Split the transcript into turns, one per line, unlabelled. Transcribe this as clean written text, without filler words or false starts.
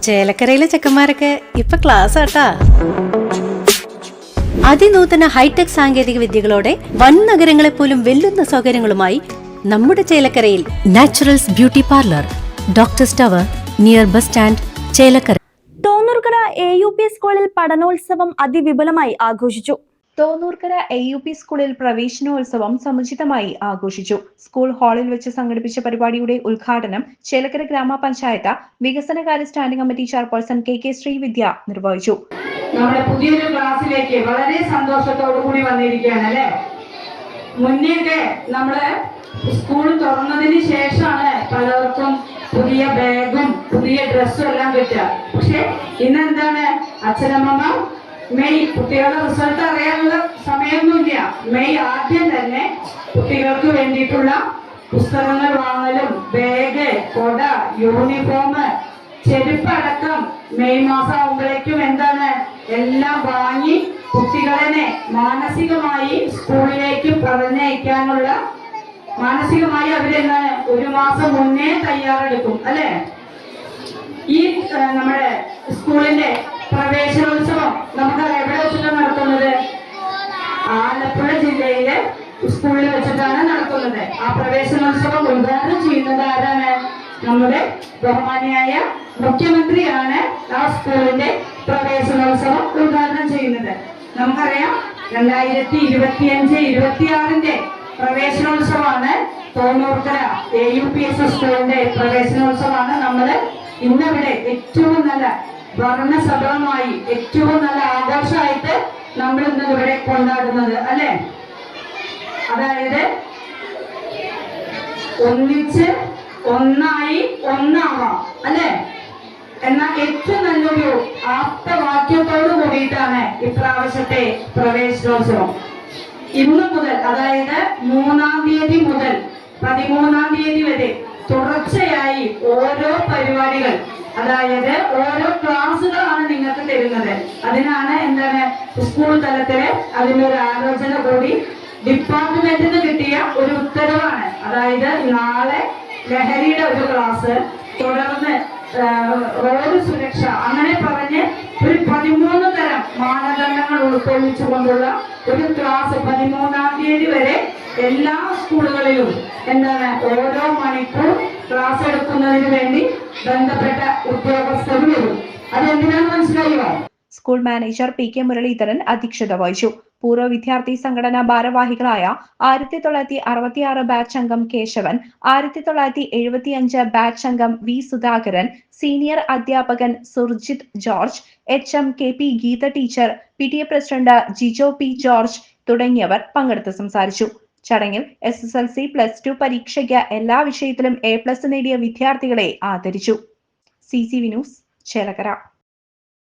ചേലക്കരയിലെ ചെക്കന്മാരൊക്കെ ഇപ്പൊ ക്ലാസ് ആട്ടാ. അതിനൂതന ഹൈടെക് സാങ്കേതിക വിദ്യകളോടെ വൻ നഗരങ്ങളെ പോലും വെല്ലുന്ന സൗകര്യങ്ങളുമായി നമ്മുടെ ചേലക്കരയിൽ naturals beauty parlour, doctors tower, near bus stand, Chelakkara.
Thonnurkara AUP സ്കൂളിൽ പഠനോത്സവം അതിവിപുലമായി ആഘോഷിച്ചു.
തോന്നൂർക്കര AUP സ്കൂളിൽ പ്രവേശനോത്സവം സമുചിതമായി ആഘോഷിച്ചു. സ്കൂൾ ഹാളിൽ വെച്ച് സംഘടിപ്പിച്ച പരിപാടിയുടെ ഉദ്ഘാടനം ചേലക്കര ഗ്രാമപഞ്ചായത്ത് വികസനകാര്യ standing committee chairperson KK Sreevidya നിർവഹിച്ചു.
നമ്മുടെ പുതിയൊരു ക്ലാസ്സിലേക്ക് വളരെ സന്തോഷത്തോടു കൂടി വന്നിരിക്കുകയാണ് അല്ലെ. മുന്നേയൊക്കെ നമ്മള് സ്കൂൾ തുറന്നതിന് ശേഷമാണ് പലർക്കും പുതിയ ബാഗും പുതിയ ഡ്രസ്സും എല്ലാം കിട്ടുക. പക്ഷെ ഇന്നെന്താണ്, അച്ഛനമ്മ മെയ് കുട്ടികളുടെ റിസൾട്ട് അറിയാനുള്ള സമയമൊന്നുമില്ല. മെയ് ആദ്യം തന്നെ കുട്ടികൾക്ക് വേണ്ടിയിട്ടുള്ള പുസ്തകങ്ങൾ വാങ്ങലും ബാഗ്, കൊട, യൂണിഫോം, ചെരുപ്പ് അടക്കം മെയ് മാസം ആകുമ്പോഴേക്കും എന്താണ് എല്ലാം വാങ്ങി കുട്ടികളെ മാനസികമായി സ്കൂളിലേക്ക് പറഞ്ഞയക്കാനുള്ള മാനസികമായി അവരെന്താണ് ഒരു മാസം മുന്നേ തയ്യാറെടുക്കും അല്ലെ. ഈ നമ്മുടെ സ്കൂളിന്റെ പ്രവേശനോത്സവം നമുക്കറിയാം എവിടെ വെച്ചിട്ടാണ് നടത്തുന്നത്? ആലപ്പുഴ ജില്ലയിലെ സ്കൂളിൽ വെച്ചിട്ടാണ് നടത്തുന്നത്. ആ പ്രവേശനോത്സവം ഉദ്ഘാടനം ചെയ്യുന്നത് ആരാണ്? നമ്മുടെ ബഹുമാനിയായ മുഖ്യമന്ത്രിയാണ് ആ സ്കൂളിന്റെ പ്രവേശനോത്സവം ഉദ്ഘാടനം ചെയ്യുന്നത്. നമുക്കറിയാം 2025-26 പ്രവേശനോത്സവമാണ് തോന്നൂർക്കര AUPS സ്കൂളിന്റെ പ്രവേശനോത്സവമാണ് നമ്മൾ ഇന്നിവിടെ ഏറ്റവും നല്ല വർണ്ണസഭമായി ഏറ്റവും നല്ല ആഘോഷമായിട്ട് നമ്മൾ ഇന്ന് ഇവിടെ കൊണ്ടാടുന്നത് അല്ലെ. അതായത് ഒന്നിച്ച് ഒന്നായി ഒന്നാവാം അല്ലെ എന്ന ഏറ്റവും നല്ലൊരു ആപ്തവാക്യത്തോട് കൂടിയിട്ടാണ് ഇപ്രാവശ്യത്തെ പ്രവേശനോത്സവം. ഇന്ന് മുതൽ, അതായത് 3-ാം തീയതി മുതൽ 13-ാം തീയതി വരെ തുടർച്ചയായി ഓരോ പരിപാടികൾ, അതായത് ഓരോ ക്ലാസ്സുകളാണ് നിങ്ങൾക്ക് തരുന്നത്. അതിനാണ് എന്താണ് സ്കൂൾ തലത്തില് അതിനൊരു ആലോചന കൂടി ഡിപ്പാർട്ട്മെന്റിൽ നിന്ന് കിട്ടിയ ഒരു ഉത്തരവാണ്. അതായത് നാളെ ലഹരിയുടെ ഒരു ക്ലാസ്, തുടർന്ന് റോഡ് സുരക്ഷ, അങ്ങനെ പറഞ്ഞ് ഒരു 13 തരം മാനദണ്ഡങ്ങൾ ഉൾക്കൊള്ളിച്ചുകൊണ്ടുള്ള ഒരു ക്ലാസ് 13-ാം തീയതി വരെ എല്ലാ സ്കൂളുകളിലും എന്താണ് ഓരോ മണിക്കൂർ ക്ലാസ് എടുക്കുന്നതിന് വേണ്ടി ബന്ധപ്പെട്ട ഉദ്യോഗസ്ഥർ വരും. അതെന്തിനാന്ന് മനസ്സിലായോ?
സ്കൂൾ മാനേജർ PK മുരളീധരൻ അധ്യക്ഷത വഹിച്ചു. പൂർവ്വ വിദ്യാർത്ഥി സംഘടനാ ഭാരവാഹികളായ 1966 ബാച്ച് അംഗം കേശവൻ, 1975 ബാച്ച് അംഗം V സുധാകരൻ, സീനിയർ അധ്യാപകൻ Surjith George, HM KP Geetha teacher, PTA president Jijo P George തുടങ്ങിയവർ പങ്കെടുത്ത് സംസാരിച്ചു. ചടങ്ങിൽ SSLC +2 പരീക്ഷയ്ക്ക് എല്ലാ വിഷയത്തിലും A+ നേടിയ വിദ്യാർത്ഥികളെ ആദരിച്ചു. CCV news, Chelakkara.